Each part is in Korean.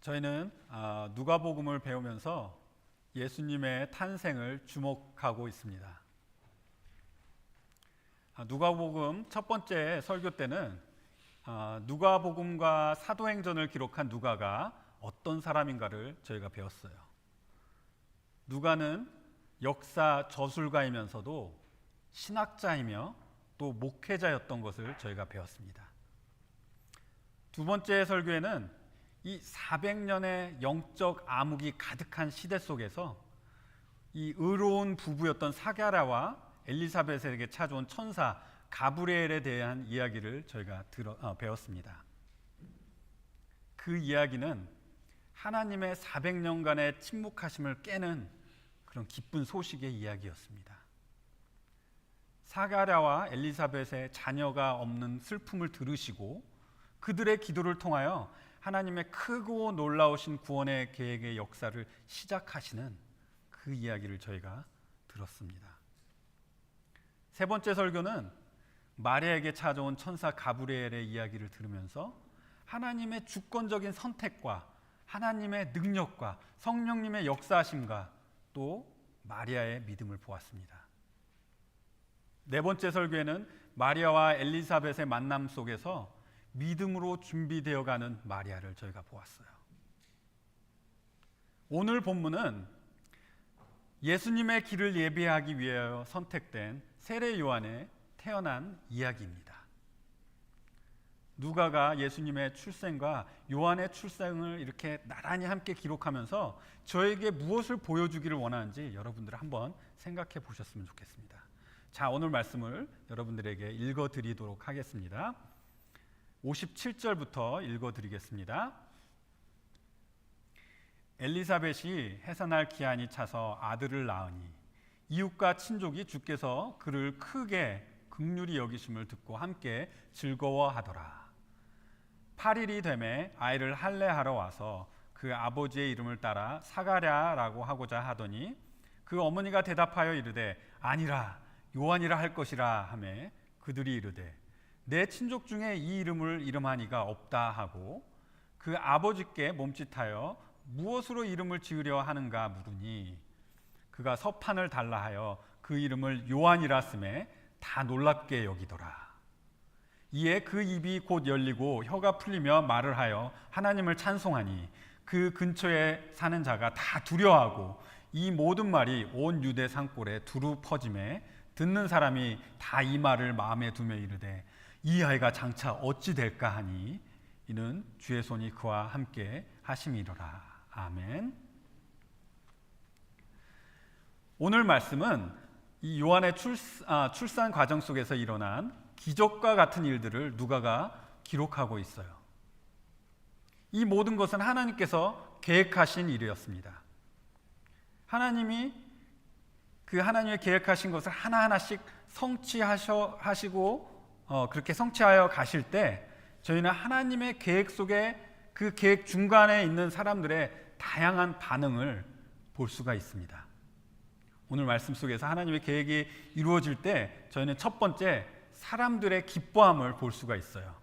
저희는 누가복음을 배우면서 예수님의 탄생을 주목하고 있습니다. 누가복음 첫 번째 설교 때는 누가복음과 사도행전을 기록한 누가가 어떤 사람인가를 저희가 배웠어요. 누가는 역사 저술가이면서도 신학자이며 또 목회자였던 것을 저희가 배웠습니다. 두 번째 설교에는 이 400년의 영적 암흑이 가득한 시대 속에서 이 의로운 부부였던 사가랴와 엘리사벳에게 찾아온 천사 가브리엘에 대한 이야기를 저희가 배웠습니다. 그 이야기는 하나님의 400년간의 침묵하심을 깨는 그런 기쁜 소식의 이야기였습니다. 사가랴와 엘리사벳의 자녀가 없는 슬픔을 들으시고 그들의 기도를 통하여 하나님의 크고 놀라우신 구원의 계획의 역사를 시작하시는 그 이야기를 저희가 들었습니다. 세 번째 설교는 마리아에게 찾아온 천사 가브리엘의 이야기를 들으면서 하나님의 주권적인 선택과 하나님의 능력과 성령님의 역사하심과 또 마리아의 믿음을 보았습니다. 네 번째 설교에는 마리아와 엘리사벳의 만남 속에서 믿음으로 준비되어가는 마리아를 저희가 보았어요. 오늘 본문은 예수님의 길을 예비하기 위하여 선택된 세례 요한의 태어난 이야기입니다. 누가가 예수님의 출생과 요한의 출생을 이렇게 나란히 함께 기록하면서 저에게 무엇을 보여주기를 원하는지 여러분들 한번 생각해 보셨으면 좋겠습니다. 자, 오늘 말씀을 여러분들에게 읽어드리도록 하겠습니다. 57절부터 읽어드리겠습니다. 엘리사벳이 해산할 기한이 차서 아들을 낳으니 이웃과 친족이 주께서 그를 크게 긍휼히 여기심을 듣고 함께 즐거워하더라. 8일이 되매 아이를 할례하러 와서 그 아버지의 이름을 따라 사가랴라고 하고자 하더니 그 어머니가 대답하여 이르되 아니라 요한이라 할 것이라 하매 그들이 이르되 내 친족 중에 이 이름을 이름하니가 없다 하고 그 아버지께 몸짓하여 무엇으로 이름을 지으려 하는가 물으니 그가 서판을 달라 하여 그 이름을 요한이라 쓰매 다 놀랍게 여기더라. 이에 그 입이 곧 열리고 혀가 풀리며 말을 하여 하나님을 찬송하니 그 근처에 사는 자가 다 두려워하고 이 모든 말이 온 유대 산골에 두루 퍼짐에 듣는 사람이 다 이 말을 마음에 두며 이르되 이 아이가 장차 어찌 될까 하니 이는 주의 손이 그와 함께 하심이로라. 아멘. 오늘 말씀은 이 요한의 출산 과정 속에서 일어난 기적과 같은 일들을 누가가 기록하고 있어요. 이 모든 것은 하나님께서 계획하신 일이었습니다. 하나님이 그 하나님의 계획하신 것을 하나하나씩 성취하시고 그렇게 성취하여 가실 때 저희는 하나님의 계획 속에 그 계획 중간에 있는 사람들의 다양한 반응을 볼 수가 있습니다. 오늘 말씀 속에서 하나님의 계획이 이루어질 때 저희는 첫 번째 사람들의 기뻐함을 볼 수가 있어요.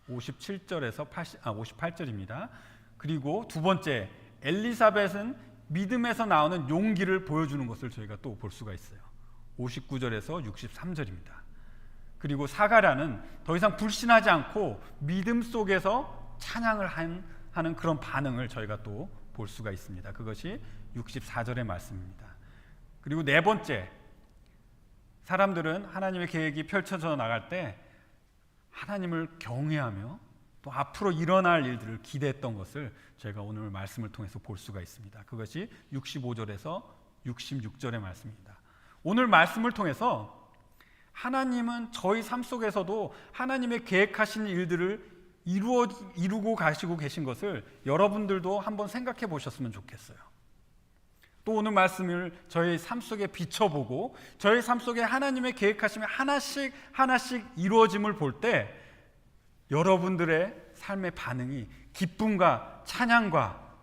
57절에서 58절입니다. 그리고 두 번째 엘리사벳은 믿음에서 나오는 용기를 보여주는 것을 저희가 또 볼 수가 있어요. 59절에서 63절입니다. 그리고 사가랴는 더 이상 불신하지 않고 믿음 속에서 찬양을 하는 그런 반응을 저희가 또 볼 수가 있습니다. 그것이 64절의 말씀입니다. 그리고 네 번째, 사람들은 하나님의 계획이 펼쳐져 나갈 때 하나님을 경외하며 또 앞으로 일어날 일들을 기대했던 것을 저희가 오늘 말씀을 통해서 볼 수가 있습니다. 그것이 65절에서 66절의 말씀입니다. 오늘 말씀을 통해서 하나님은 저희 삶 속에서도 하나님의 계획하신 일들을 이루고 가시고 계신 것을 여러분들도 한번 생각해 보셨으면 좋겠어요. 또 오늘 말씀을 저희 삶 속에 비춰보고 저희 삶 속에 하나님의 계획하심이 하나씩 이루어짐을 볼 때 여러분들의 삶의 반응이 기쁨과 찬양과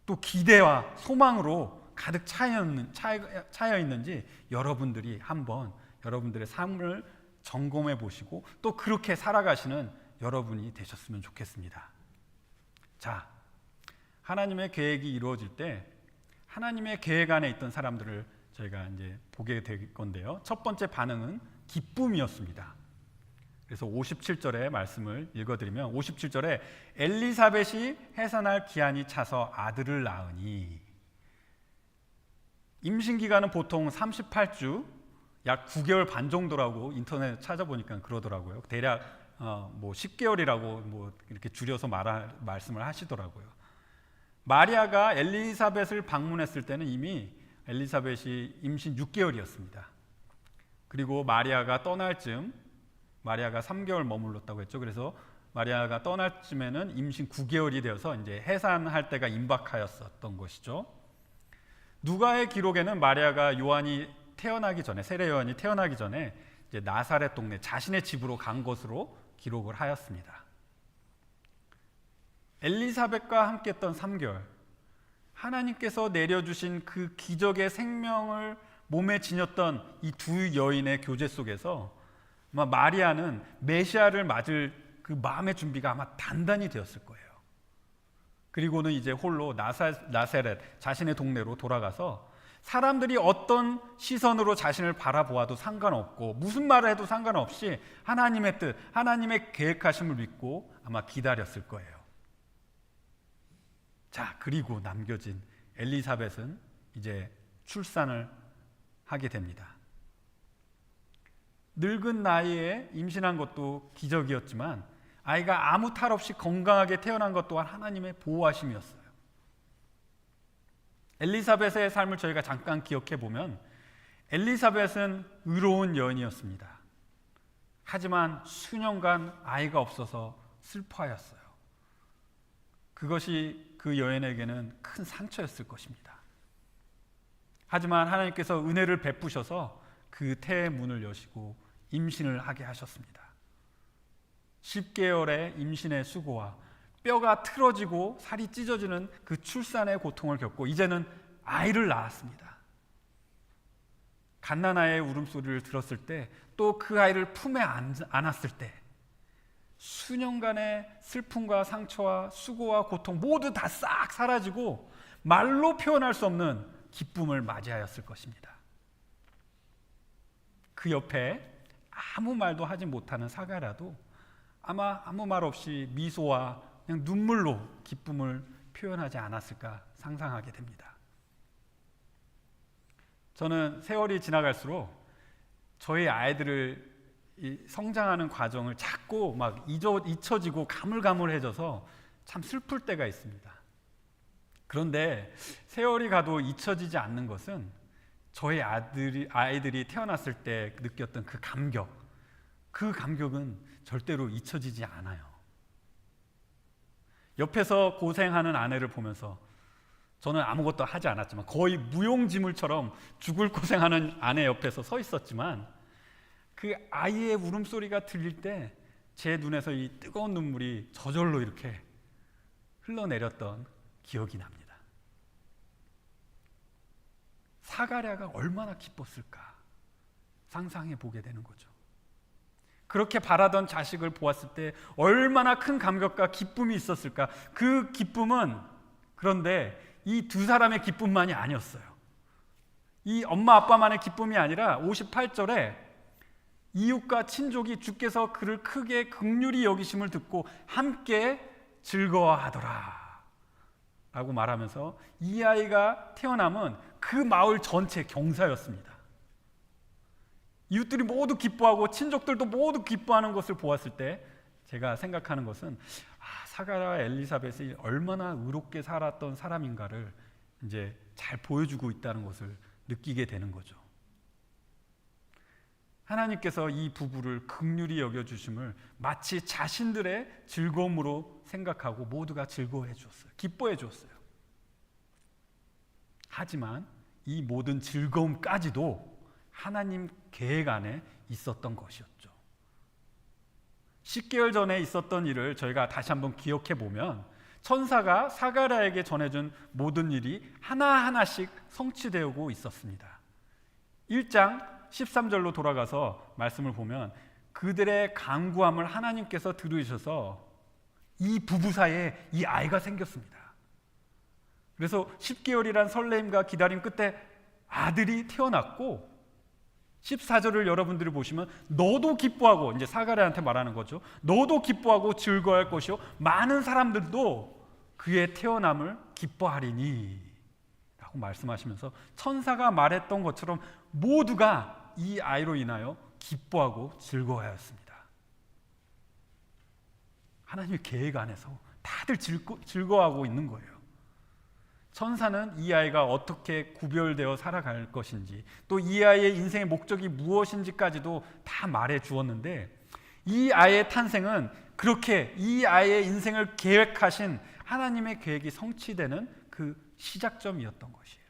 또 기대와 소망으로 가득 차여 있는지 여러분들이 한번 여러분들의 삶을 점검해 보시고 또 그렇게 살아가시는 여러분이 되셨으면 좋겠습니다. 자, 하나님의 계획이 이루어질 때 하나님의 계획 안에 있던 사람들을 저희가 이제 보게 될 건데요. 첫 번째 반응은 기쁨이었습니다. 그래서 57절의 말씀을 읽어드리면 57절에 엘리사벳이 해산할 기한이 차서 아들을 낳으니, 임신기간은 보통 38주 약 9개월 반 정도라고 인터넷 찾아보니까 그러더라고요. 대략 10개월이라고 이렇게 줄여서 말씀을 하시더라고요. 마리아가 엘리사벳을 방문했을 때는 이미 엘리사벳이 임신 6개월이었습니다. 그리고 마리아가 떠날 쯤, 마리아가 3개월 머물렀다고 했죠. 그래서 마리아가 떠날 쯤에는 임신 9개월이 되어서 이제 해산할 때가 임박하였었던 것이죠. 누가의 기록에는 마리아가 요한이 태어나기 전에, 세례 요한이 태어나기 전에 이제 나사렛 동네 자신의 집으로 간 것으로 기록을 하였습니다. 엘리사벳과 함께했던 3개월, 하나님께서 내려주신 그 기적의 생명을 몸에 지녔던 이 두 여인의 교제 속에서 아마 마리아는 메시아를 맞을 그 마음의 준비가 아마 단단히 되었을 거예요. 그리고는 이제 홀로 나사렛 자신의 동네로 돌아가서 사람들이 어떤 시선으로 자신을 바라보아도 상관없고 무슨 말을 해도 상관없이 하나님의 뜻, 하나님의 계획하심을 믿고 아마 기다렸을 거예요. 자, 그리고 남겨진 엘리사벳은 이제 출산을 하게 됩니다. 늙은 나이에 임신한 것도 기적이었지만 아이가 아무 탈 없이 건강하게 태어난 것 또한 하나님의 보호하심이었어요. 엘리사벳의 삶을 저희가 잠깐 기억해 보면 엘리사벳은 의로운 여인이었습니다. 하지만 수년간 아이가 없어서 슬퍼하였어요. 그것이 그 여인에게는 큰 상처였을 것입니다. 하지만 하나님께서 은혜를 베푸셔서 그 태의 문을 여시고 임신을 하게 하셨습니다. 10개월의 임신의 수고와 뼈가 틀어지고 살이 찢어지는 그 출산의 고통을 겪고 이제는 아이를 낳았습니다. 갓난아이의 울음소리를 들었을 때, 또 그 아이를 품에 안았을 때 수년간의 슬픔과 상처와 수고와 고통 모두 다 싹 사라지고 말로 표현할 수 없는 기쁨을 맞이하였을 것입니다. 그 옆에 아무 말도 하지 못하는 사가랴도 아마 아무 말 없이 미소와 그냥 눈물로 기쁨을 표현하지 않았을까 상상하게 됩니다. 저는 세월이 지나갈수록 저희 아이들을 성장하는 과정을 자꾸 막 잊혀지고 가물가물해져서 참 슬플 때가 있습니다. 그런데 세월이 가도 잊혀지지 않는 것은 저희 아이들이 태어났을 때 느꼈던 그 감격은 절대로 잊혀지지 않아요. 옆에서 고생하는 아내를 보면서 저는 아무것도 하지 않았지만 거의 무용지물처럼 죽을 고생하는 아내 옆에서 서 있었지만 그 아이의 울음소리가 들릴 때 제 눈에서 이 뜨거운 눈물이 저절로 이렇게 흘러내렸던 기억이 납니다. 사가랴가 얼마나 기뻤을까 상상해 보게 되는 거죠. 그렇게 바라던 자식을 보았을 때 얼마나 큰 감격과 기쁨이 있었을까. 그 기쁨은 그런데 이 두 사람의 기쁨만이 아니었어요. 이 엄마 아빠만의 기쁨이 아니라 58절에 이웃과 친족이 주께서 그를 크게 긍휼히 여기심을 듣고 함께 즐거워하더라 라고 말하면서 이 아이가 태어남은 그 마을 전체 경사였습니다. 이웃들이 모두 기뻐하고 친족들도 모두 기뻐하는 것을 보았을 때 제가 생각하는 것은 사가랴와 엘리사벳이 얼마나 의롭게 살았던 사람인가를 이제 잘 보여주고 있다는 것을 느끼게 되는 거죠. 하나님께서 이 부부를 긍휼히 여겨주심을 마치 자신들의 즐거움으로 생각하고 모두가 즐거워해 주었어요. 기뻐해 주었어요. 하지만 이 모든 즐거움까지도 하나님 계획 안에 있었던 것이었죠. 10개월 전에 있었던 일을 저희가 다시 한번 기억해 보면 천사가 사가랴에게 전해준 모든 일이 하나하나씩 성취되고 있었습니다. 1장 13절로 돌아가서 말씀을 보면 그들의 간구함을 하나님께서 들으셔서 이 부부 사이에 이 아이가 생겼습니다. 그래서 10개월이란 설레임과 기다림 끝에 아들이 태어났고 14절을 여러분들이 보시면 너도 기뻐하고, 이제 사가랴한테 말하는 거죠. 너도 기뻐하고 즐거워할 것이요 많은 사람들도 그의 태어남을 기뻐하리니 라고 말씀하시면서 천사가 말했던 것처럼 모두가 이 아이로 인하여 기뻐하고 즐거워하였습니다. 하나님의 계획 안에서 다들 즐거워하고 있는 거예요. 천사는 이 아이가 어떻게 구별되어 살아갈 것인지, 또 이 아이의 인생의 목적이 무엇인지까지도 다 말해 주었는데, 이 아이의 탄생은 그렇게 이 아이의 인생을 계획하신 하나님의 계획이 성취되는 그 시작점이었던 것이에요.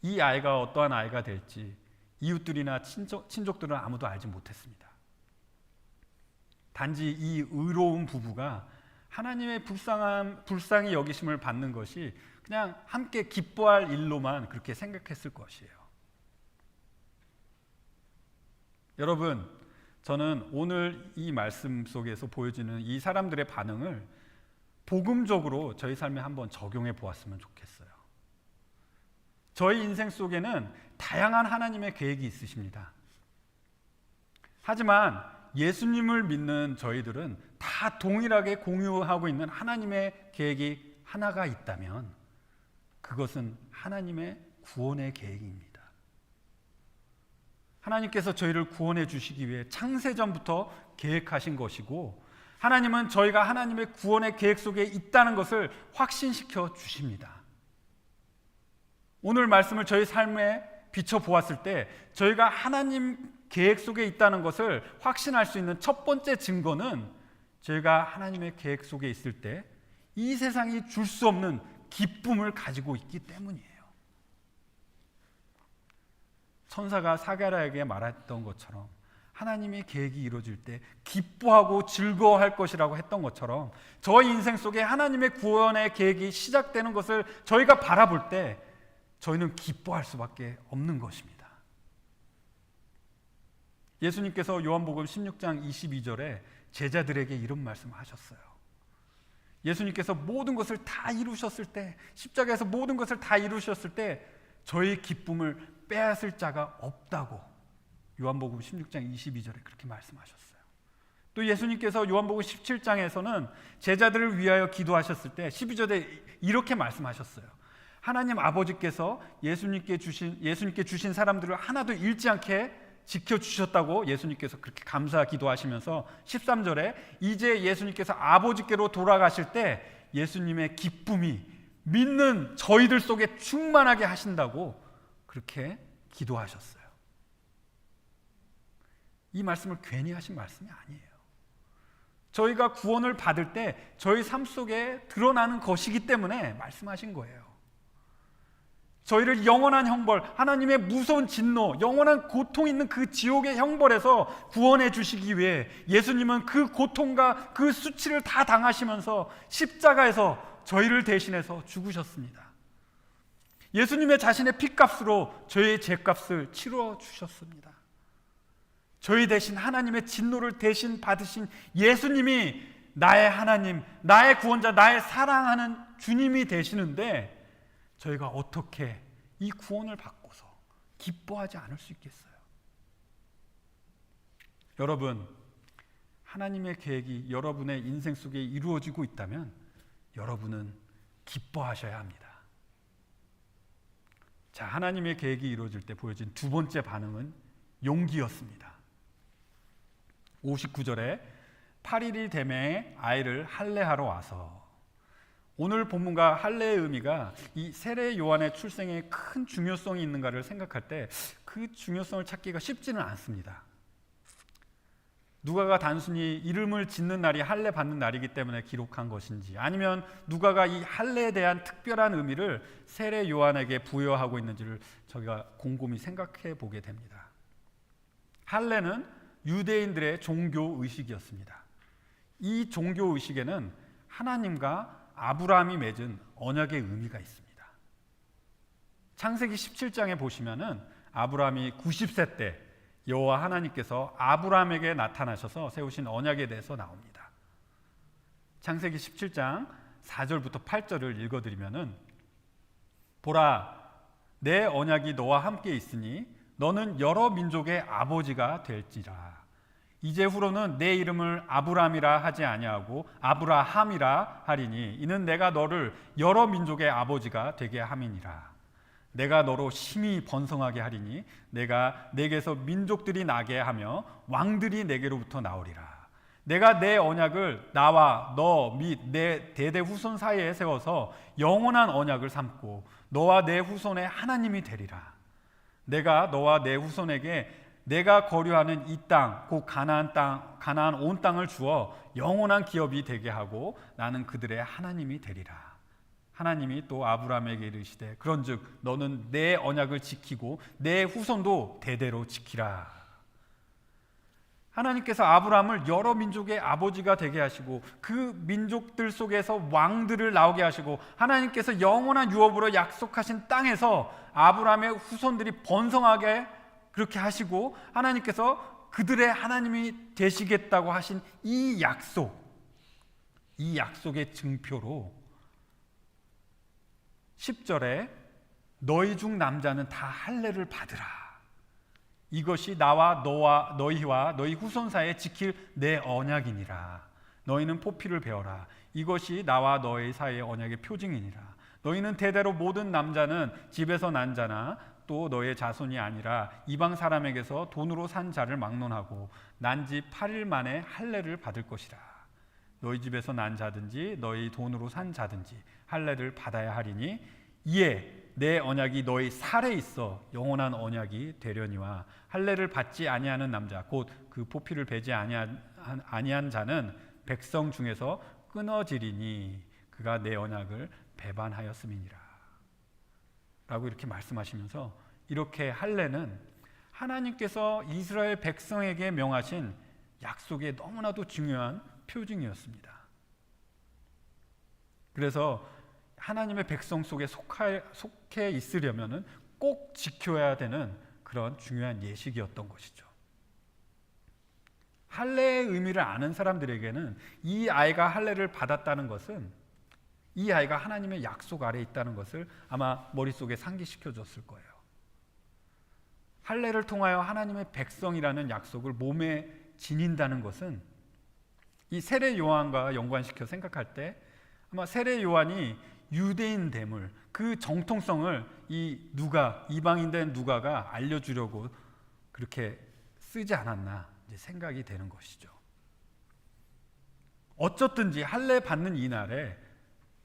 이 아이가 어떠한 아이가 될지 이웃들이나 친족들은 아무도 알지 못했습니다. 단지 이 의로운 부부가 하나님의 불쌍히 여기심을 받는 것이 그냥 함께 기뻐할 일로만 그렇게 생각했을 것이에요. 여러분, 저는 오늘 이 말씀 속에서 보여지는 이 사람들의 반응을 복음적으로 저희 삶에 한번 적용해 보았으면 좋겠어요. 저희 인생 속에는 다양한 하나님의 계획이 있으십니다. 하지만 예수님을 믿는 저희들은 다 동일하게 공유하고 있는 하나님의 계획이 하나가 있다면 그것은 하나님의 구원의 계획입니다. 하나님께서 저희를 구원해 주시기 위해 창세전부터 계획하신 것이고, 하나님은 저희가 하나님의 구원의 계획 속에 있다는 것을 확신시켜 주십니다. 오늘 말씀을 저희 삶에 비춰보았을 때 저희가 하나님 계획 속에 있다는 것을 확신할 수 있는 첫 번째 증거는 저희가 하나님의 계획 속에 있을 때 이 세상이 줄 수 없는 기쁨을 가지고 있기 때문이에요. 천사가 사가랴에게 말했던 것처럼 하나님의 계획이 이루어질 때 기뻐하고 즐거워할 것이라고 했던 것처럼 저희 인생 속에 하나님의 구원의 계획이 시작되는 것을 저희가 바라볼 때 저희는 기뻐할 수밖에 없는 것입니다. 예수님께서 요한복음 16장 22절에 제자들에게 이런 말씀을 하셨어요. 예수님께서 모든 것을 다 이루셨을 때, 십자가에서 모든 것을 다 이루셨을 때 저희 기쁨을 빼앗을 자가 없다고 요한복음 16장 22절에 그렇게 말씀하셨어요. 또 예수님께서 요한복음 17장에서는 제자들을 위하여 기도하셨을 때 12절에 이렇게 말씀하셨어요. 하나님 아버지께서 예수님께 주신 사람들을 하나도 잃지 않게 지켜주셨다고 예수님께서 그렇게 감사 기도하시면서 13절에 이제 예수님께서 아버지께로 돌아가실 때 예수님의 기쁨이 믿는 저희들 속에 충만하게 하신다고 그렇게 기도하셨어요. 이 말씀을 괜히 하신 말씀이 아니에요. 저희가 구원을 받을 때 저희 삶 속에 드러나는 것이기 때문에 말씀하신 거예요. 저희를 영원한 형벌, 하나님의 무서운 진노, 영원한 고통 있는 그 지옥의 형벌에서 구원해 주시기 위해 예수님은 그 고통과 그 수치를 다 당하시면서 십자가에서 저희를 대신해서 죽으셨습니다. 예수님의 자신의 피값으로 저희의 죄값을 치러 주셨습니다. 저희 대신 하나님의 진노를 대신 받으신 예수님이 나의 하나님, 나의 구원자, 나의 사랑하는 주님이 되시는데 저희가 어떻게 이 구원을 받고서 기뻐하지 않을 수 있겠어요? 여러분, 하나님의 계획이 여러분의 인생 속에 이루어지고 있다면 여러분은 기뻐하셔야 합니다. 자, 하나님의 계획이 이루어질 때 보여진 두 번째 반응은 용기였습니다. 59절에 8일이 되매 아이를 할례하러 와서, 오늘 본문과 할례의 의미가 이 세례 요한의 출생에 큰 중요성이 있는가를 생각할 때 그 중요성을 찾기가 쉽지는 않습니다. 누가가 단순히 이름을 짓는 날이 할례 받는 날이기 때문에 기록한 것인지, 아니면 누가가 이 할례에 대한 특별한 의미를 세례 요한에게 부여하고 있는지를 저희가 곰곰이 생각해 보게 됩니다. 할례는 유대인들의 종교 의식이었습니다. 이 종교 의식에는 하나님과 아브라함이 맺은 언약의 의미가 있습니다. 창세기 17장에 보시면은 아브라함이 90세 때 여호와 하나님께서 아브라함에게 나타나셔서 세우신 언약에 대해서 나옵니다. 창세기 17장 4절부터 8절을 읽어드리면은 보라 내 언약이 너와 함께 있으니 너는 여러 민족의 아버지가 될지라. 이제후로는 내 이름을 아브람이라 하지 아니하고 아브라함이라 하리니 이는 내가 너를 여러 민족의 아버지가 되게 함이니라. 내가 너로 심히 번성하게 하리니 내가 내게서 민족들이 나게 하며 왕들이 내게로부터 나오리라. 내가 내 언약을 나와 너 및 내 대대 후손 사이에 세워서 영원한 언약을 삼고 너와 내 후손의 하나님이 되리라. 내가 너와 내 후손에게 내가 거류하는 이 땅, 곧 가나안 온 땅을 주어 영원한 기업이 되게 하고 나는 그들의 하나님이 되리라. 하나님이 또 아브라함에게 이르시되 그런즉 너는 내 언약을 지키고 내 후손도 대대로 지키라. 하나님께서 아브라함을 여러 민족의 아버지가 되게 하시고 그 민족들 속에서 왕들을 나오게 하시고 하나님께서 영원한 유업으로 약속하신 땅에서 아브라함의 후손들이 번성하게 그렇게 하시고 하나님께서 그들의 하나님이 되시겠다고 하신 이 약속의 증표로 10절에 너희 중 남자는 다 할례를 받으라. 이것이 나와 너희와 너희 후손 사이에 지킬 내 언약이니라. 너희는 포피를 베어라. 이것이 나와 너희 사이의 언약의 표징이니라. 너희는 대대로 모든 남자는 집에서 난 자나 또 너의 자손이 아니라 이방 사람에게서 돈으로 산 자를 막론하고 난 지 8일 만에 할례를 받을 것이라. 너희 집에서 난 자든지 너희 돈으로 산 자든지 할례를 받아야 하리니 이에 내 언약이 너희 살에 있어 영원한 언약이 되려니와 할례를 받지 아니하는 남자 곧 그 포피를 베지 아니한 자는 백성 중에서 끊어지리니 그가 내 언약을 배반하였음이니라. 라고 이렇게 말씀하시면서 이렇게 할례는 하나님께서 이스라엘 백성에게 명하신 약속의 너무나도 중요한 표징이었습니다. 그래서 하나님의 백성 속에 속해 있으려면 꼭 지켜야 되는 그런 중요한 예식이었던 것이죠. 할례의 의미를 아는 사람들에게는 이 아이가 할례를 받았다는 것은 이 아이가 하나님의 약속 아래에 있다는 것을 아마 머릿속에 상기시켜 줬을 거예요. 할례를 통하여 하나님의 백성이라는 약속을 몸에 지닌다는 것은 이 세례 요한과 연관시켜 생각할 때 아마 세례 요한이 유대인됨을 그 정통성을 이방인 된 누가가 알려주려고 그렇게 쓰지 않았나 이제 생각이 되는 것이죠. 어쨌든지 할례 받는 이날에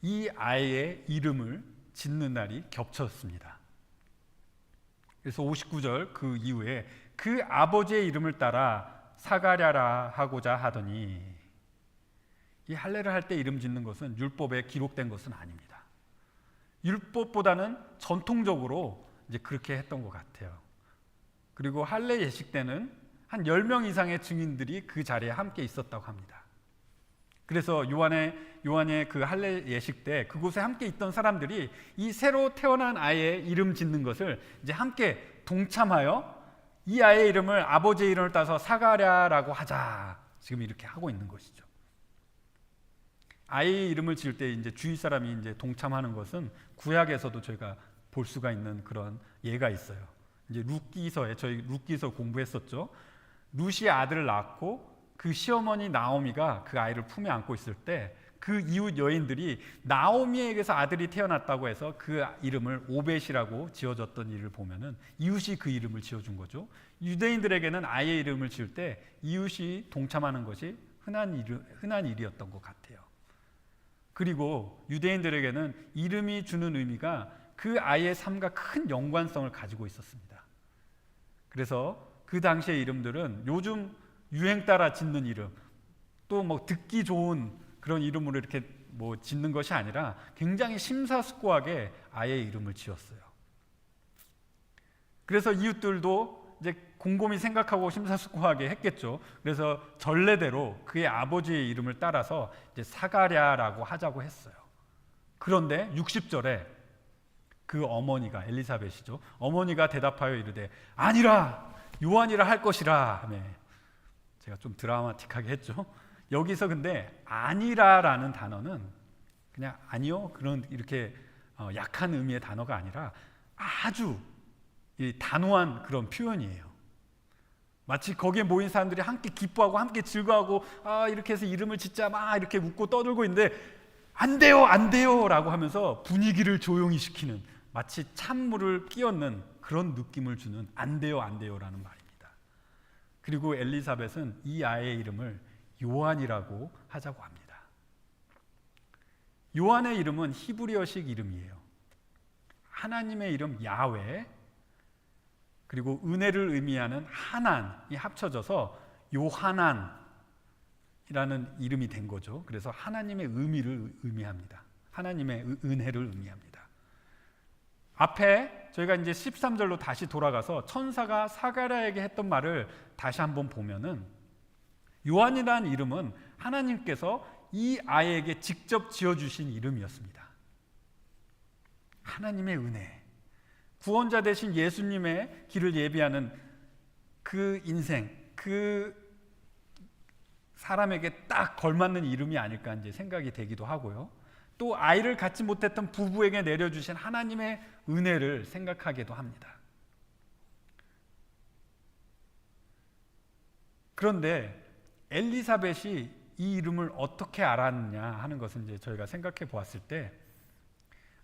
이 아이의 이름을 짓는 날이 겹쳤습니다. 그래서 59절 그 이후에 그 아버지의 이름을 따라 사가랴라 하고자 하더니 이 할례를 할 때 이름 짓는 것은 율법에 기록된 것은 아닙니다. 율법보다는 전통적으로 이제 그렇게 했던 것 같아요. 그리고 할례 예식 때는 한 10명 이상의 증인들이 그 자리에 함께 있었다고 합니다. 그래서 요한의 그 할례 예식 때 그곳에 함께 있던 사람들이 이 새로 태어난 아이의 이름 짓는 것을 이제 함께 동참하여 이 아이의 이름을 아버지의 이름을 따서 사가랴라고 하자. 지금 이렇게 하고 있는 것이죠. 아이의 이름을 지을 때 이제 주위 사람이 이제 동참하는 것은 구약에서도 저희가 볼 수가 있는 그런 예가 있어요. 이제 저희 룻기서 공부했었죠. 룻이 아들을 낳고 그 시어머니 나오미가 그 아이를 품에 안고 있을 때 그 이웃 여인들이 나오미에게서 아들이 태어났다고 해서 그 이름을 오벳이라고 지어줬던 일을 보면은 이웃이 그 이름을 지어준 거죠. 유대인들에게는 아이의 이름을 지을 때 이웃이 동참하는 것이 흔한 일이었던 것 같아요. 그리고 유대인들에게는 이름이 주는 의미가 그 아이의 삶과 큰 연관성을 가지고 있었습니다. 그래서 그 당시의 이름들은 요즘 유행 따라 짓는 이름, 또 뭐 듣기 좋은 그런 이름으로 이렇게 뭐 짓는 것이 아니라 굉장히 심사숙고하게 아이의 이름을 지었어요. 그래서 이웃들도 이제 곰곰이 생각하고 심사숙고하게 했겠죠. 그래서 전례대로 그의 아버지의 이름을 따라서 이제 사가랴라고 하자고 했어요. 그런데 60절에 그 어머니가 엘리사벳이죠. 어머니가 대답하여 이르되 아니라 요한이라 할 것이라 하며 제가 좀 드라마틱하게 했죠. 여기서 근데 아니라라는 단어는 그냥 아니요 그런 이렇게 약한 의미의 단어가 아니라 아주 이 단호한 그런 표현이에요. 마치 거기에 모인 사람들이 함께 기뻐하고 함께 즐거워하고 이렇게 해서 이름을 짓자 막 이렇게 웃고 떠들고 있는데 안 돼요 안 돼요 라고 하면서 분위기를 조용히 시키는, 마치 찬물을 끼얹는 그런 느낌을 주는 안 돼요 안 돼요 라는 말입니다. 그리고 엘리사벳은 이 아이의 이름을 요한이라고 하자고 합니다. 요한의 이름은 히브리어식 이름이에요. 하나님의 이름 야훼, 그리고 은혜를 의미하는 하난이 합쳐져서 요하난이라는 이름이 된 거죠. 그래서 하나님의 의미를 의미합니다. 하나님의 은혜를 의미합니다. 앞에 저희가 이제 13절로 다시 돌아가서 천사가 사가랴에게 했던 말을 다시 한번 보면은, 요한이라는 이름은 하나님께서 이 아이에게 직접 지어주신 이름이었습니다. 하나님의 은혜, 구원자 되신 예수님의 길을 예비하는 그 인생, 그 사람에게 딱 걸맞는 이름이 아닐까 이제 생각이 되기도 하고요. 또 아이를 갖지 못했던 부부에게 내려주신 하나님의 은혜를 생각하기도 합니다. 그런데 엘리사벳이 이 이름을 어떻게 알았느냐 하는 것은 이제 저희가 생각해 보았을 때,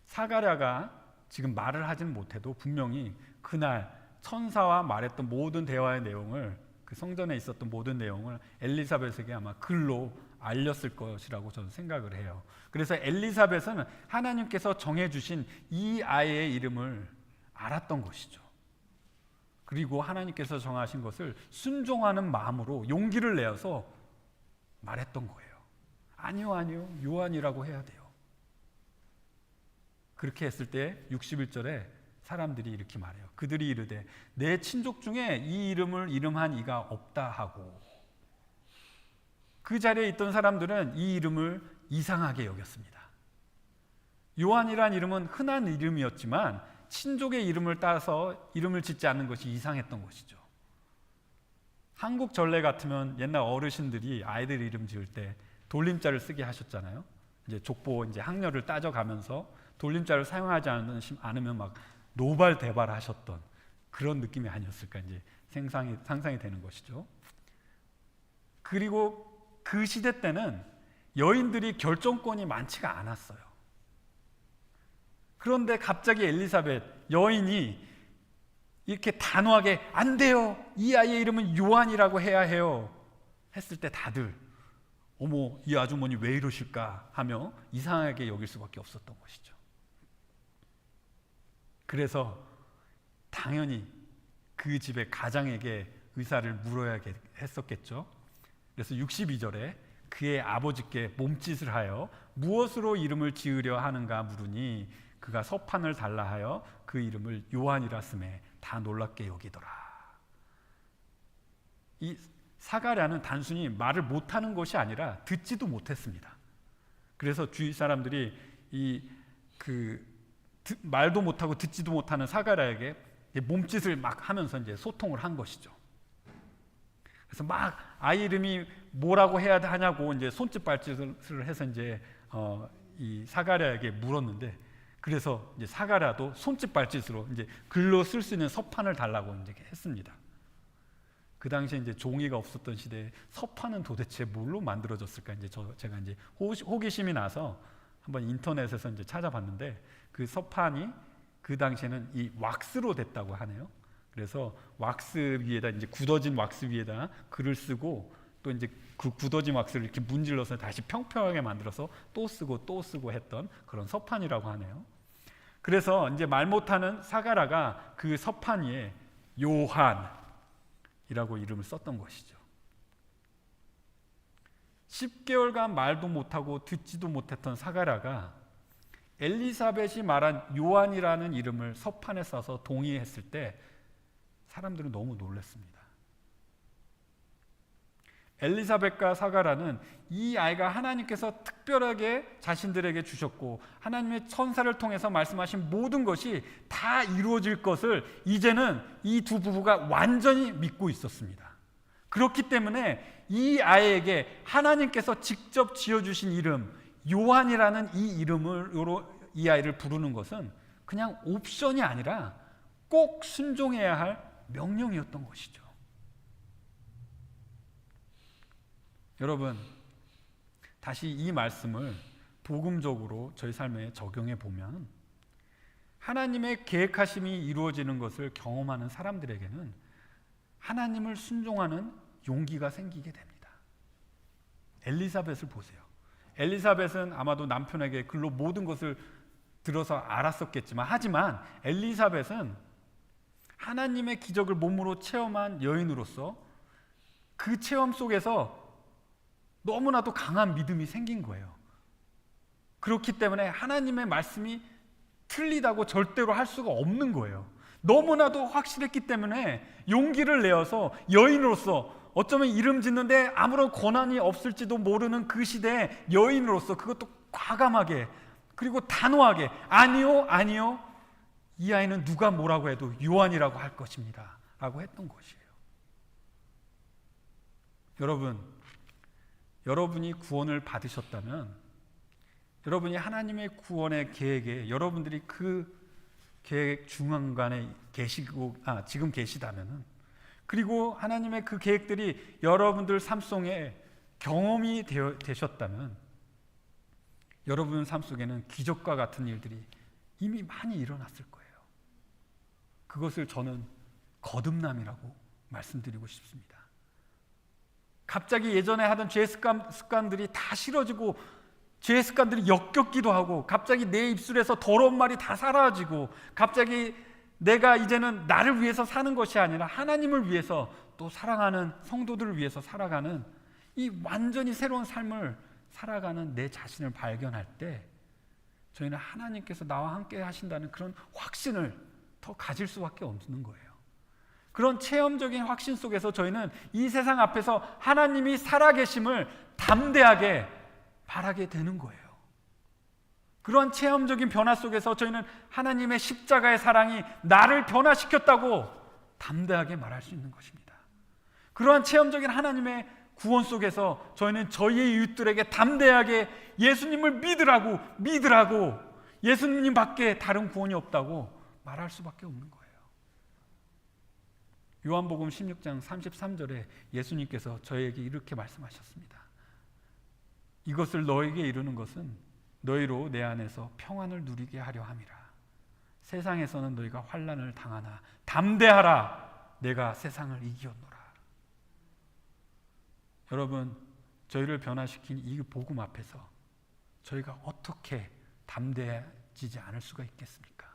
사가랴가 지금 말을 하지는 못해도 분명히 그날 천사와 말했던 모든 대화의 내용을, 그 성전에 있었던 모든 내용을 엘리사벳에게 아마 글로 알렸을 것이라고 저는 생각을 해요. 그래서 엘리사벳은 하나님께서 정해주신 이 아이의 이름을 알았던 것이죠. 그리고 하나님께서 정하신 것을 순종하는 마음으로 용기를 내어서 말했던 거예요. 아니요 아니요 요한이라고 해야 돼요. 그렇게 했을 때 61절에 사람들이 이렇게 말해요. 그들이 이르되 내 친족 중에 이 이름을 이름한 이가 없다 하고, 그 자리에 있던 사람들은 이 이름을 이상하게 여겼습니다. 요한이란 이름은 흔한 이름이었지만 친족의 이름을 따서 이름을 짓지 않는 것이 이상했던 것이죠. 한국 전례 같으면 옛날 어르신들이 아이들 이름 지을 때 돌림자를 쓰게 하셨잖아요. 이제 족보 이제 학렬을 따져가면서 돌림자를 사용하지 않으면 막 노발대발하셨던 그런 느낌이 아니었을까 이제 상상이 되는 것이죠. 그리고 그 시대 때는 여인들이 결정권이 많지가 않았어요. 그런데 갑자기 엘리사벳 여인이 이렇게 단호하게 안 돼요, 이 아이의 이름은 요한이라고 해야 해요 했을 때 다들 어머 이 아주머니 왜 이러실까 하며 이상하게 여길 수밖에 없었던 것이죠. 그래서 당연히 그 집의 가장에게 의사를 물어야 했었겠죠. 그래서 62절에 그의 아버지께 몸짓을 하여 무엇으로 이름을 지으려 하는가 물으니 그가 서판을 달라 하여 그 이름을 요한이라 쓰매 다 놀랍게 여기더라. 이 사가랴는 단순히 말을 못하는 것이 아니라 듣지도 못했습니다. 그래서 주위 사람들이 말도 못하고 듣지도 못하는 사가랴에게 몸짓을 막 하면서 이제 소통을 한 것이죠. 그래서 막 아이 이름이 뭐라고 해야 하냐고 이제 손짓 발짓을 해서 이제 이 사가랴에게 물었는데, 그래서 이제 사가랴도 손짓 발짓으로 이제 글로 쓸 수 있는 서판을 달라고 이제 했습니다. 그 당시에 이제 종이가 없었던 시대에 서판은 도대체 뭘로 만들어졌을까 이제 제가 이제 호기심이 나서 한번 인터넷에서 이제 찾아봤는데, 그 서판이 그 당시에는 이 왁스로 됐다고 하네요. 그래서 왁스 위에다 이제 굳어진 왁스 위에다 글을 쓰고 또 이제 그 굳어진 왁스를 이렇게 문질러서 다시 평평하게 만들어서 또 쓰고 또 쓰고 했던 그런 서판이라고 하네요. 그래서 이제 말 못하는 사가랴가 그 서판 위에 요한이라고 이름을 썼던 것이죠. 10개월간 말도 못하고 듣지도 못했던 사가랴가 엘리사벳이 말한 요한이라는 이름을 서판에 써서 동의했을 때 사람들은 너무 놀랐습니다. 엘리사벳과 사가랴는 이 아이가 하나님께서 특별하게 자신들에게 주셨고 하나님의 천사를 통해서 말씀하신 모든 것이 다 이루어질 것을 이제는 이 두 부부가 완전히 믿고 있었습니다. 그렇기 때문에 이 아이에게 하나님께서 직접 지어주신 이름 요한이라는 이 이름으로 이 아이를 부르는 것은 그냥 옵션이 아니라 꼭 순종해야 할 명령이었던 것이죠. 여러분, 다시 이 말씀을 복음적으로 저희 삶에 적용해 보면 하나님의 계획하심이 이루어지는 것을 경험하는 사람들에게는 하나님을 순종하는 용기가 생기게 됩니다. 엘리사벳을 보세요. 엘리사벳은 아마도 남편에게 글로 모든 것을 들어서 알았었겠지만, 하지만 엘리사벳은 하나님의 기적을 몸으로 체험한 여인으로서 그 체험 속에서 너무나도 강한 믿음이 생긴 거예요. 그렇기 때문에 하나님의 말씀이 틀리다고 절대로 할 수가 없는 거예요. 너무나도 확실했기 때문에 용기를 내어서 여인으로서, 어쩌면 이름 짓는데 아무런 권한이 없을지도 모르는 그 시대의 여인으로서 그것도 과감하게, 그리고 단호하게 아니요, 아니요, 이 아이는 누가 뭐라고 해도 요한이라고 할 것입니다 라고 했던 것이에요. 여러분이 구원을 받으셨다면, 여러분이 하나님의 구원의 계획에 여러분들이 그 계획 중앙간에 지금 계시다면, 그리고 하나님의 그 계획들이 여러분들 삶 속에 경험이 되셨다면, 여러분 삶 속에는 기적과 같은 일들이 이미 많이 일어났을 거예요. 그것을 저는 거듭남이라고 말씀드리고 싶습니다. 갑자기 예전에 하던 죄 습관들이 다 싫어지고, 죄 습관들이 역겹기도 하고, 갑자기 내 입술에서 더러운 말이 다 사라지고, 갑자기 내가 이제는 나를 위해서 사는 것이 아니라 하나님을 위해서, 또 사랑하는 성도들을 위해서 살아가는 이 완전히 새로운 삶을 살아가는 내 자신을 발견할 때, 저희는 하나님께서 나와 함께 하신다는 그런 확신을 더 가질 수밖에 없는 거예요. 그런 체험적인 확신 속에서 저희는 이 세상 앞에서 하나님이 살아계심을 담대하게 바라게 되는 거예요. 그런 체험적인 변화 속에서 저희는 하나님의 십자가의 사랑이 나를 변화시켰다고 담대하게 말할 수 있는 것입니다. 그러한 체험적인 하나님의 구원 속에서 저희는 저희의 이웃들에게 담대하게 예수님을 믿으라고, 예수님 밖에 다른 구원이 없다고 말할 수밖에 없는 거예요. 요한복음 16장 33절에 예수님께서 저희에게 이렇게 말씀하셨습니다. 이것을 너에게 이루는 것은 너희로 내 안에서 평안을 누리게 하려 함이라. 세상에서는 너희가 환난을 당하나 담대하라, 내가 세상을 이기었노라. 여러분, 저희를 변화시킨 이 복음 앞에서 저희가 어떻게 담대해지지 않을 수가 있겠습니까?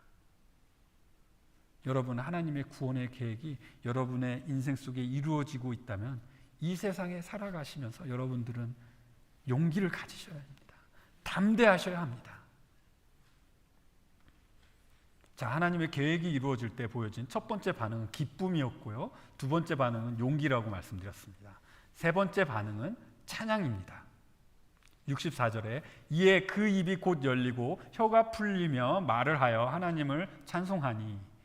여러분, 하나님의 구원의 계획이 여러분의 인생 속에 이루어지고 있다면 이 세상에 살아가시면서 여러분들은 용기를 가지셔야 합니다. 담대하셔야 합니다. 자, 하나님의 계획이 이루어질 때 보여진 첫 번째 반응은 기쁨이었고요, 두 번째 반응은 용기라고 말씀드렸습니다. 세 번째 반응은 찬양입니다. 64절에 이에 그 입이 곧 열리고 혀가 풀리며 말을 하여 하나님을 찬송하니.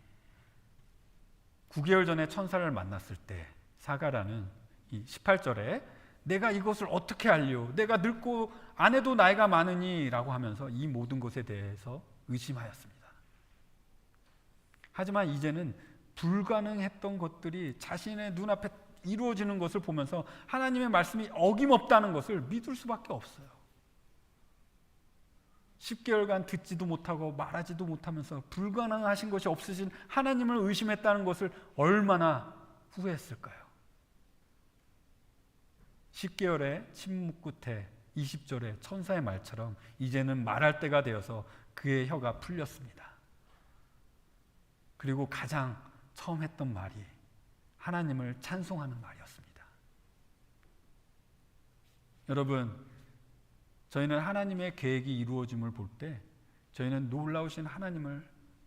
9개월 전에 천사를 만났을 때 사가라는 이 18절에 내가 이것을 어떻게 알리오, 내가 늙고 아내도 나이가 많으니 라고 하면서 이 모든 것에 대해서 의심하였습니다. 하지만 이제는 불가능했던 것들이 자신의 눈앞에 이루어지는 것을 보면서 하나님의 말씀이 어김없다는 것을 믿을 수밖에 없어요. 10개월간 듣지도 못하고 말하지도 못하면서 불가능하신 것이 없으신 하나님을 의심했다는 것을 얼마나 후회했을까요? 10개월의 침묵 끝에 20절의 천사의 말처럼 이제는 말할 때가 되어서 그의 혀가 풀렸습니다. 그리고 가장 처음 했던 말이 하나님을 찬송하는 말이었습니다. 여러분, 저희는 하나님의 계획이 이루어짐을 볼 때 저희는 놀라우신 하나님을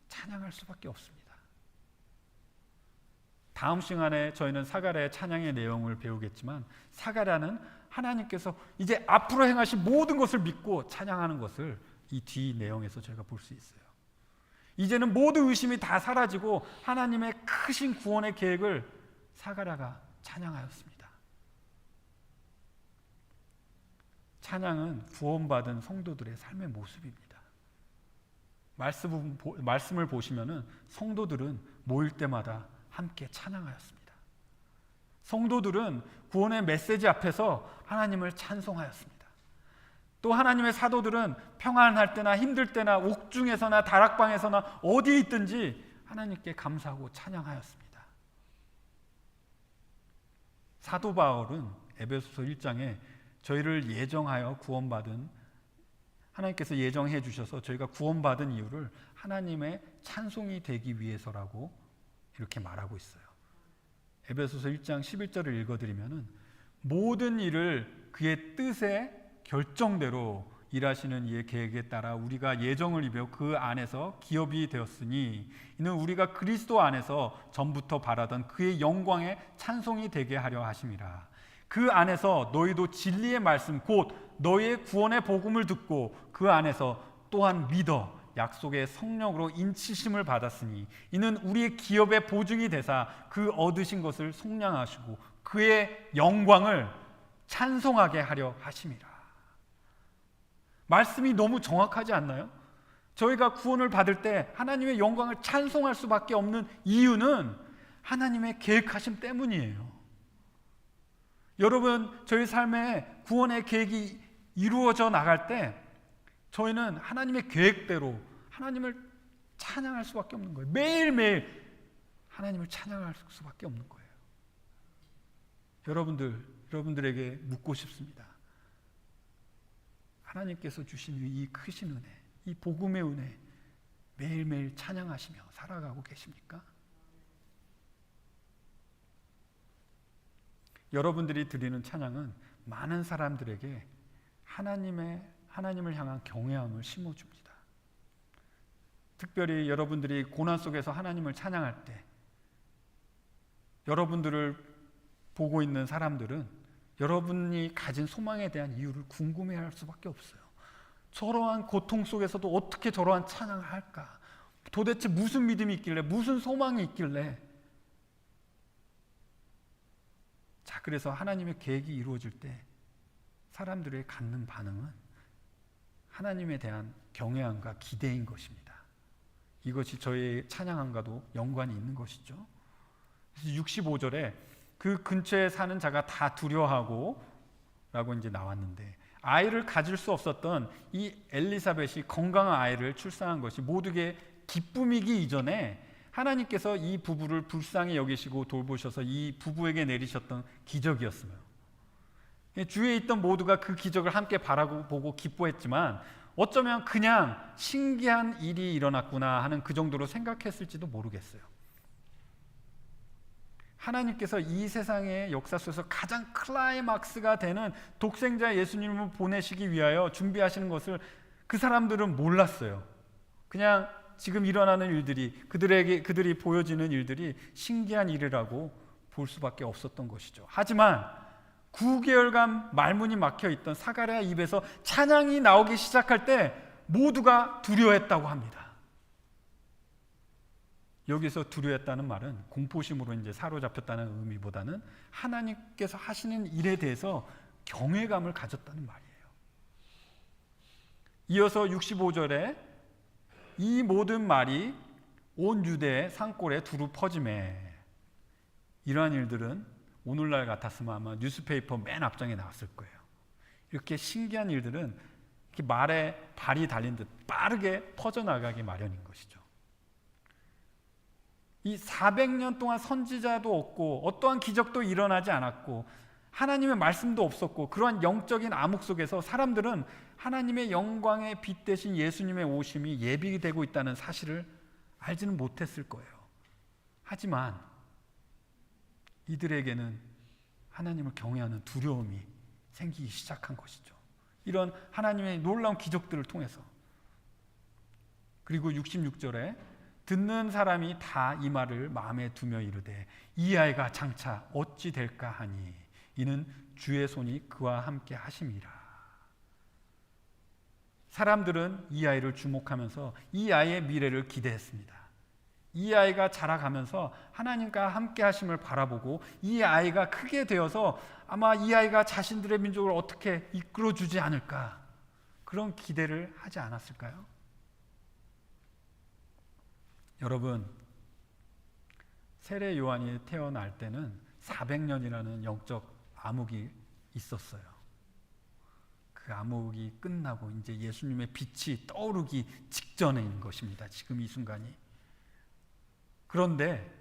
찬양할 수밖에 없습니다. 다음 시간에 저희는 사가랴의 찬양의 내용을 배우겠지만, 사가랴는 하나님께서 이제 앞으로 행하실 모든 것을 믿고 찬양하는 것을 이 뒤 내용에서 저희가 볼 수 있어요. 이제는 모든 의심이 다 사라지고 하나님의 크신 구원의 계획을 사가랴가 찬양하였습니다. 찬양은 구원받은 성도들의 삶의 모습입니다. 말씀을 보시면은 성도들은 모일 때마다 함께 찬양하였습니다. 성도들은 구원의 메시지 앞에서 하나님을 찬송하였습니다. 또 하나님의 사도들은 평안할 때나 힘들 때나 옥중에서나 다락방에서나 어디에 있든지 하나님께 감사하고 찬양하였습니다. 사도 바울은 에베소서 1장에 저희를 예정하여 구원받은, 하나님께서 예정해 주셔서 저희가 구원받은 이유를 하나님의 찬송이 되기 위해서라고 이렇게 말하고 있어요. 에베소서 1장 11절을 읽어드리면은 모든 일을 그의 뜻에 결정대로 일하시는 이의 계획에 따라 우리가 예정을 입어 그 안에서 기업이 되었으니 이는 우리가 그리스도 안에서 전부터 바라던 그의 영광의 찬송이 되게 하려 하심이라. 그 안에서 너희도 진리의 말씀 곧 너희의 구원의 복음을 듣고 그 안에서 또한 믿어 약속의 성령으로 인치심을 받았으니 이는 우리의 기업의 보증이 되사 그 얻으신 것을 속량하시고 그의 영광을 찬송하게 하려 하심이라. 말씀이 너무 정확하지 않나요? 저희가 구원을 받을 때 하나님의 영광을 찬송할 수밖에 없는 이유는 하나님의 계획하심 때문이에요. 여러분, 저희 삶에 구원의 계획이 이루어져 나갈 때 저희는 하나님의 계획대로 하나님을 찬양할 수밖에 없는 거예요. 매일매일 하나님을 찬양할 수밖에 없는 거예요. 여러분들에게 묻고 싶습니다. 하나님께서 주신 이 크신 은혜, 이 복음의 은혜 매일매일 찬양하시며 살아가고 계십니까? 여러분들이 드리는 찬양은 많은 사람들에게 하나님을 향한 경외함을 심어줍니다. 특별히 여러분들이 고난 속에서 하나님을 찬양할 때 여러분들을 보고 있는 사람들은 여러분이 가진 소망에 대한 이유를 궁금해할 수밖에 없어요. 저러한 고통 속에서도 어떻게 저러한 찬양을 할까? 도대체 무슨 믿음이 있길래, 무슨 소망이 있길래? 자, 그래서 하나님의 계획이 이루어질 때 사람들의 갖는 반응은 하나님에 대한 경외함과 기대인 것입니다. 이것이 저의 찬양함과도 연관이 있는 것이죠. 그래서 65절에 그 근처에 사는 자가 다 두려워하고 라고 이제 나왔는데, 아이를 가질 수 없었던 이 엘리사벳이 건강한 아이를 출산한 것이 모두에게 기쁨이기 이전에 하나님께서 이 부부를 불쌍히 여기시고 돌보셔서 이 부부에게 내리셨던 기적이었어요. 주위에 있던 모두가 그 기적을 함께 바라보고 기뻐했지만 어쩌면 그냥 신기한 일이 일어났구나 하는 그 정도로 생각했을지도 모르겠어요. 하나님께서 이 세상의 역사 속에서 가장 클라이막스가 되는 독생자 예수님을 보내시기 위하여 준비하시는 것을 그 사람들은 몰랐어요. 그냥 지금 일어나는 일들이, 그들이 보여지는 일들이 신기한 일이라고 볼 수밖에 없었던 것이죠. 하지만 9개월간 말문이 막혀 있던 사가랴 입에서 찬양이 나오기 시작할 때 모두가 두려워했다고 합니다. 여기서 두려워했다는 말은 공포심으로 이제 사로잡혔다는 의미보다는 하나님께서 하시는 일에 대해서 경외감을 가졌다는 말이에요. 이어서 65절에 이 모든 말이 온 유대의 산골에 두루 퍼지매. 이러한 일들은 오늘날 같았으면 아마 뉴스페이퍼 맨 앞장에 나왔을 거예요. 이렇게 신기한 일들은 이렇게 말에 발이 달린 듯 빠르게 퍼져나가기 마련인 것이죠. 이 400년 동안 선지자도 없고 어떠한 기적도 일어나지 않았고 하나님의 말씀도 없었고 그러한 영적인 암흑 속에서 사람들은 하나님의 영광의 빛 대신 예수님의 오심이 예비되고 있다는 사실을 알지는 못했을 거예요. 하지만 이들에게는 하나님을 경외하는 두려움이 생기기 시작한 것이죠. 이런 하나님의 놀라운 기적들을 통해서. 그리고 66절에 듣는 사람이 다 이 말을 마음에 두며 이르되 이 아이가 장차 어찌 될까 하니 이는 주의 손이 그와 함께 하심이라. 사람들은 이 아이를 주목하면서 이 아이의 미래를 기대했습니다. 이 아이가 자라가면서 하나님과 함께 하심을 바라보고 이 아이가 크게 되어서 아마 이 아이가 자신들의 민족을 어떻게 이끌어주지 않을까, 그런 기대를 하지 않았을까요? 여러분, 세례 요한이 태어날 때는 400년이라는 영적 암흑이 있었어요. 그 암흑이 끝나고 이제 예수님의 빛이 떠오르기 직전인 것입니다. 지금 이 순간이. 그런데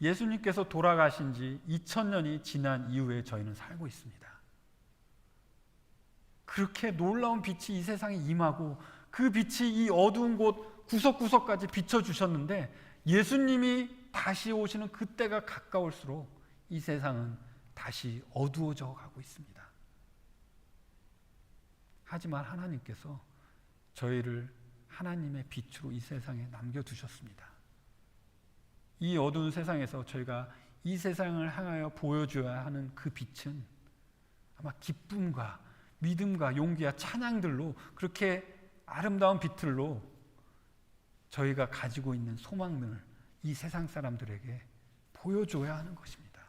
예수님께서 돌아가신 지 2000년이 지난 이후에 저희는 살고 있습니다. 그렇게 놀라운 빛이 이 세상에 임하고 그 빛이 이 어두운 곳 구석구석까지 비춰주셨는데, 예수님이 다시 오시는 그때가 가까울수록 이 세상은 다시 어두워져 가고 있습니다. 하지만 하나님께서 저희를 하나님의 빛으로 이 세상에 남겨두셨습니다. 이 어두운 세상에서 저희가 이 세상을 향하여 보여줘야 하는 그 빛은 아마 기쁨과 믿음과 용기와 찬양들로, 그렇게 아름다운 빛들로 저희가 가지고 있는 소망을 이 세상 사람들에게 보여줘야 하는 것입니다.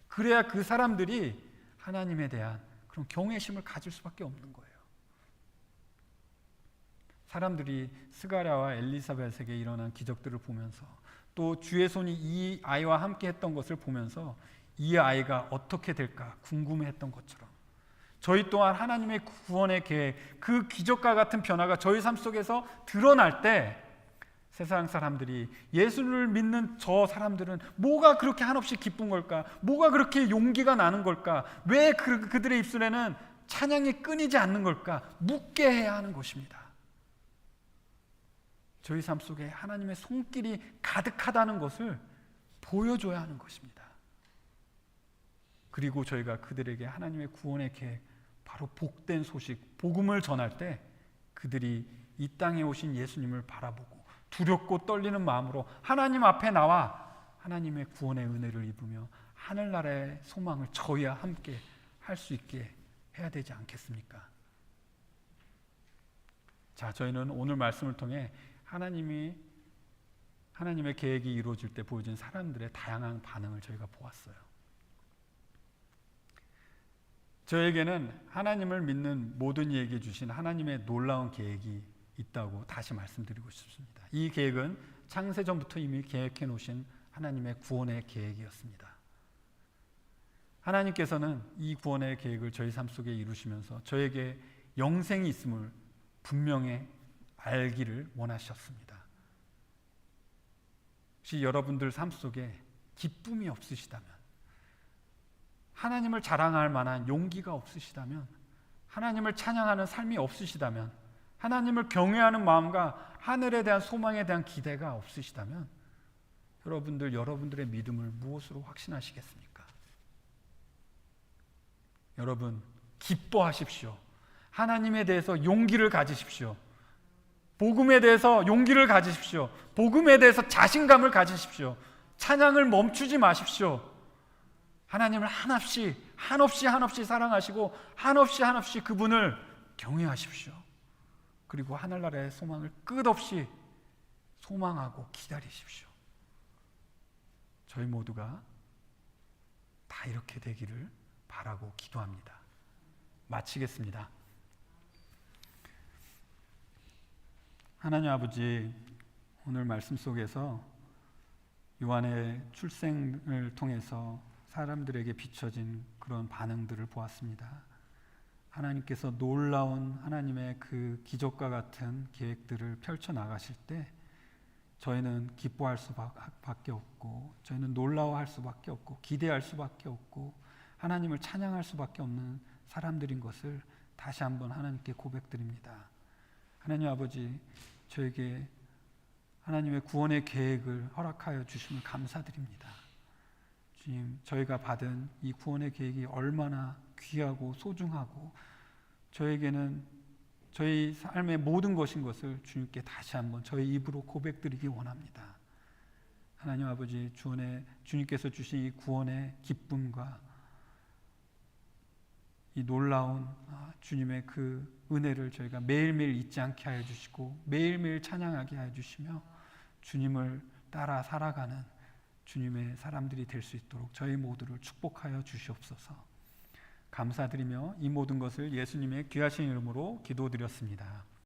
그래야 그 사람들이 하나님에 대한 그런 경외심을 가질 수밖에 없는 거예요. 사람들이 스가랴와 엘리사벳에게 일어난 기적들을 보면서, 또 주의 손이 이 아이와 함께 했던 것을 보면서 이 아이가 어떻게 될까 궁금해했던 것처럼, 저희 또한 하나님의 구원의 계획, 그 기적과 같은 변화가 저희 삶 속에서 드러날 때 세상 사람들이 예수를 믿는 저 사람들은 뭐가 그렇게 한없이 기쁜 걸까? 뭐가 그렇게 용기가 나는 걸까? 왜 그들의 입술에는 찬양이 끊이지 않는 걸까? 묻게 해야 하는 것입니다. 저희 삶 속에 하나님의 손길이 가득하다는 것을 보여줘야 하는 것입니다. 그리고 저희가 그들에게 하나님의 구원의 계획, 바로 복된 소식, 복음을 전할 때 그들이 이 땅에 오신 예수님을 바라보고 두렵고 떨리는 마음으로 하나님 앞에 나와 하나님의 구원의 은혜를 입으며 하늘나라의 소망을 저희와 함께 할 수 있게 해야 되지 않겠습니까? 자, 저희는 오늘 말씀을 통해 하나님의 계획이 이루어질 때 보여진 사람들의 다양한 반응을 저희가 보았어요. 저에게는 하나님을 믿는 모든 이에게 주신 하나님의 놀라운 계획이 있다고 다시 말씀드리고 싶습니다. 이 계획은 창세전부터 이미 계획해 놓으신 하나님의 구원의 계획이었습니다. 하나님께서는 이 구원의 계획을 저희 삶 속에 이루시면서 저에게 영생이 있음을 분명히 알기를 원하셨습니다. 혹시 여러분들 삶 속에 기쁨이 없으시다면, 하나님을 자랑할 만한 용기가 없으시다면, 하나님을 찬양하는 삶이 없으시다면, 하나님을 경외하는 마음과 하늘에 대한 소망에 대한 기대가 없으시다면, 여러분들의 믿음을 무엇으로 확신하시겠습니까? 여러분, 기뻐하십시오. 하나님에 대해서 용기를 가지십시오. 복음에 대해서 용기를 가지십시오. 복음에 대해서 자신감을 가지십시오. 찬양을 멈추지 마십시오. 하나님을 한없이 사랑하시고 한없이 그분을 경외하십시오. 그리고 하늘나라의 소망을 끝없이 소망하고 기다리십시오. 저희 모두가 다 이렇게 되기를 바라고 기도합니다. 마치겠습니다. 하나님 아버지, 오늘 말씀 속에서 요한의 출생을 통해서 사람들에게 비춰진 그런 반응들을 보았습니다. 하나님께서 놀라운 하나님의 그 기적과 같은 계획들을 펼쳐나가실 때 저희는 기뻐할 수밖에 없고, 저희는 놀라워할 수밖에 없고, 기대할 수밖에 없고, 하나님을 찬양할 수밖에 없는 사람들인 것을 다시 한번 하나님께 고백드립니다. 하나님 아버지, 저에게 하나님의 구원의 계획을 허락하여 주심을 감사드립니다. 주님, 저희가 받은 이 구원의 계획이 얼마나 귀하고 소중하고 저에게는 저희 삶의 모든 것인 것을 주님께 다시 한번 저희 입으로 고백드리기 원합니다. 하나님 아버지, 주님께서 주신 이 구원의 기쁨과 이 놀라운 주님의 그 은혜를 저희가 매일매일 잊지 않게 하여 주시고 매일매일 찬양하게 하여 주시며 주님을 따라 살아가는 주님의 사람들이 될 수 있도록 저희 모두를 축복하여 주시옵소서. 감사드리며 이 모든 것을 예수님의 귀하신 이름으로 기도드렸습니다.